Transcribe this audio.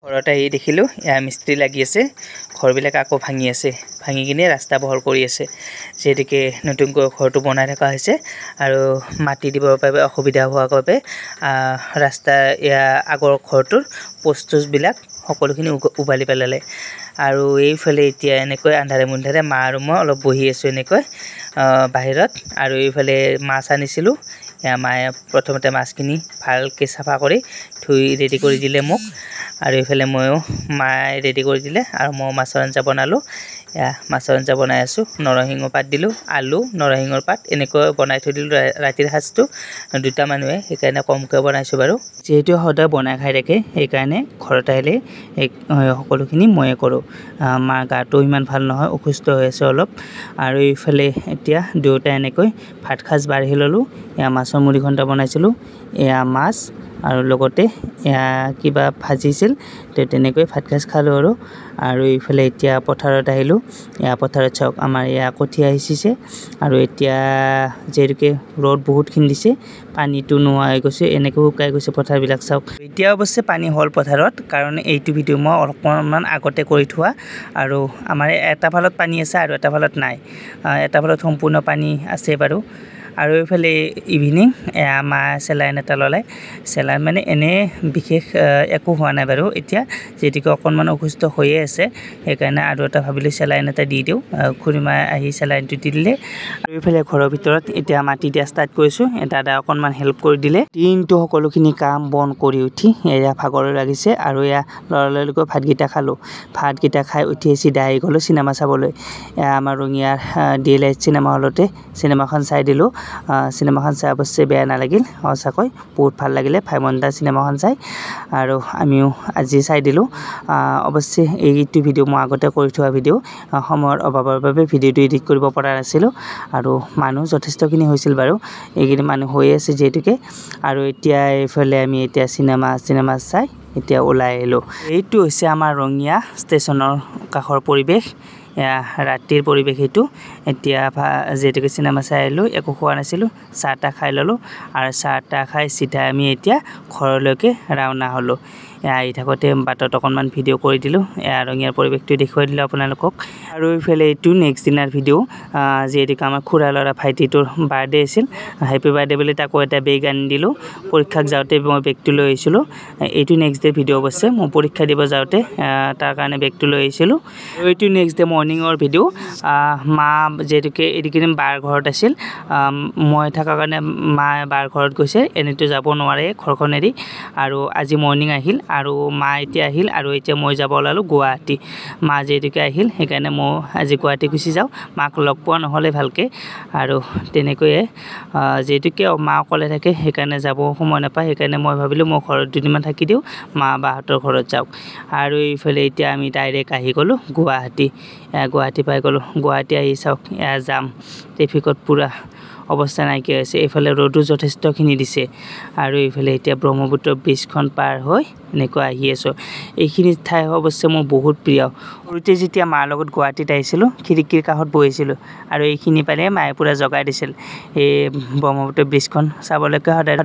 ঘৰতে আহি দেখিলোঁ এয়া মিস্ত্ৰী লাগি আছে, ঘৰবিলাক আকৌ ভাঙি আছে, ভাঙি কিনে ৰাস্তা বহল কৰি আছে। যেহেতুকে নতুনকৈ ঘৰটো বনাই থকা হৈছে আৰু মাটি দিবৰ বাবে অসুবিধা হোৱাৰ বাবে ৰাস্তা এয়া আগৰ ঘৰটোৰ পোষ্ট-চোষ্টবিলাক সকলোখিনি উভালি পেলালে। আৰু এইফালে এতিয়া এনেকৈ আন্ধাৰে মুন্ধাৰে মা আৰু মই অলপ বহি আছোঁ এনেকৈ বাহিৰত। আৰু এইফালে মাছ আনিছিলোঁ, মায়ে প্ৰথমতে মাছখিনি ভালকৈ চাফা কৰি ধুই ৰেডি কৰি দিলে মোক। আৰু এইফালে ময়ো মায়ে ৰেডি কৰি দিলে আৰু মই মাছৰ আঞ্জা বনালোঁ। মাছৰ আঞ্জা বনাই আছোঁ, নৰসিংহ পাত দিলোঁ, আলু নৰসিংহৰ পাত এনেকৈ বনাই থৈ দিলোঁ। ৰাতিৰ সাজটো দুটা মানুহে, সেইকাৰণে কমকৈ বনাইছোঁ বাৰু। যিহেতু সদায় বনাই খাই থাকে, সেইকাৰণে ঘৰত আহিলে সকলোখিনি ময়ে কৰোঁ। মাৰ গাটো ইমান ভাল নহয়, অসুস্থ হৈ আছে অলপ। আৰু এইফালে এতিয়া দুয়োটাই এনেকৈ ভাত সাজ বাঢ়ি ল'লোঁ। এয়া মাছৰ মুড়িঘণ্টা বনাইছিলোঁ, এয়া মাছ আৰু লগতে এয়া কিবা ভাজিছিল, তো তেনেকৈ ভাত সাজ খালোঁ আৰু এইফালে এতিয়া পথাৰত আহিলোঁ। এয়া পথাৰত চাওক, আমাৰ এয়া কঠীয়া সিঁচিছে আৰু এতিয়া যিহেতুকে ৰ'দ বহুতখিনি দিছে, পানীটো নোহোৱা হৈ গৈছে, এনেকৈ শুকাই গৈছে পথাৰবিলাক চাওক। এতিয়া অৱশ্যে পানী হ'ল পথাৰত, কাৰণ এইটো ভিডিঅ' মই অকণমান আগতে কৰি থোৱা। আৰু আমাৰ এটা ফালত পানী আছে আৰু এটা ফালত নাই, এটা ফালত সম্পূৰ্ণ পানী আছে বাৰু। আৰু এইফালে ইভিনিং মায়ে চেলাইন এটা ল'লে। চেলাইন মানে এনে বিশেষ একো হোৱা নাই বাৰু এতিয়া, যিহেতুকে অকণমান অসুস্থ হৈয়ে আছে, সেইকাৰণে আৰু এটা ভাবিলোঁ চেলাইন এটা দি দিওঁ। খুৰীমাই আহি চেলাইনটো দি দিলে। আৰু এইফালে ঘৰৰ ভিতৰত এতিয়া মাটি দিয়া ষ্টাৰ্ট কৰিছোঁ, দাদা অকণমান হেল্প কৰি দিলে। দিনটো সকলোখিনি কাম বন কৰি উঠি এয়া ভাগৰ লাগিছে আৰু এয়া লৰালৰিকৈ ভাতকেইটা খালোঁ। ভাতকেইটা খাই উঠি চিধা আহি গ'লোঁ চিনেমা চাবলৈ। আমাৰ ৰঙিয়াৰ DLH চিনেমা হলতে চিনেমাখন চাই দিলোঁ। চিনেমাখন চাই অৱশ্যে বেয়া নালাগিল, সঁচাকৈ বহুত ভাল লাগিলে ভাইমন দা চিনেমাখন চাই। আৰু আমিও আজি চাই দিলোঁ। অৱশ্যে এইটো ভিডিঅ' মই আগতে কৰি থোৱা ভিডিঅ', সময়ৰ অভাৱৰ বাবে ভিডিঅ'টো এডিট কৰিব পৰা নাছিলোঁ। আৰু মানুহ যথেষ্টখিনি হৈছিল বাৰু, এইকেইদিন মানুহ হৈ আছে যিহেতুকে। আৰু এতিয়া এইফালে আমি এতিয়া চিনেমা চাই এতিয়া ওলাই আহিলোঁ। এইটো হৈছে আমাৰ ৰঙিয়া ষ্টেচনৰ কাষৰ পৰিৱেশ, ৰাতিৰ পৰিৱেশ এইটো। এতিয়া যিহেতুকে চিনেমা চাই আহিলোঁ, একো খোৱা নাছিলোঁ, চাহ তাহ খাই ল'লোঁ। আৰু চাহ তাহ খাই চিধা আমি এতিয়া ঘৰলৈকে ৰাওনা হ'লোঁ। আহি থাকোঁতে বাটত অকণমান ভিডিঅ' কৰি দিলোঁ, ৰঙিয়াৰ পৰিৱেশটো দেখুৱাই দিলোঁ আপোনালোকক। আৰু এইফালে এইটো নেক্সট দিনাৰ ভিডিঅ', যিহেতুকে আমাৰ খুৰা ল'ৰা ভাইটিটোৰ বাৰ্থডে আছিল, হেপী বাৰ্থডে বুলি তাকো এটা বেগ আনি দিলোঁ। পৰীক্ষাত যাওঁতে মই বেগটো লৈ আহিছিলোঁ। এইটো নেক্সট ডে ভিডিঅ' অৱশ্যে, মই পৰীক্ষা দিব যাওঁতে তাৰ কাৰণে বেগটো লৈ আহিছিলোঁ। আৰু এইটো নেক্সট ডে মৰ্ণিঙৰ ভিডিঅ'। মা যিহেতুকে এইকেইদিন বাৰ ঘৰত আছিল, মই থকাৰ কাৰণে মায়ে বাৰ ঘৰত গৈছে, এনেতো যাব নোৱাৰে ঘৰখন এৰি। আৰু আজি মৰ্ণিং আহিল আৰু মা এতিয়া আহিল আৰু এতিয়া মই যাব ওলালোঁ গুৱাহাটী। মা যিহেতুকে আহিল, সেইকাৰণে মই আজি গুৱাহাটী গুচি যাওঁ, মাক লগ পোৱা নহ'লে ভালকৈ। আৰু তেনেকৈয়ে যিহেতুকে মা অকলে থাকে, সেইকাৰণে যাব সময় নাপায়, সেইকাৰণে মই ভাবিলোঁ মই ঘৰত দুদিনমান থাকি দিওঁ, মা বাহঁতৰ ঘৰত যাওক। আৰু এইফালে এতিয়া আমি ডাইৰেক্ট আহি গ'লোঁ গুৱাহাটী। গুৱাহাটী পাই গ'লোঁ। গুৱাহাটী আহি চাওক, যাম ট্ৰেফিকত পূৰা অৱস্থা নাইকিয়া হৈছে। এইফালে ৰ'দো যথেষ্টখিনি দিছে। আৰু এইফালে এতিয়া ব্ৰহ্মপুত্ৰ ব্ৰিজখন পাৰ হৈ এনেকৈ আহি আছোঁ। এইখিনি ঠাই অৱশ্যে মোৰ বহুত প্ৰিয়। সৰুতে যেতিয়া মাৰ লগত গুৱাহাটীত আহিছিলোঁ, খিৰিকীৰ কাষত বহিছিলোঁ আৰু এইখিনি পালে মায়ে পূৰা জগাই দিছিল। এই ব্ৰহ্মপুত্ৰ ব্ৰিজখন চাবলৈকে সদায়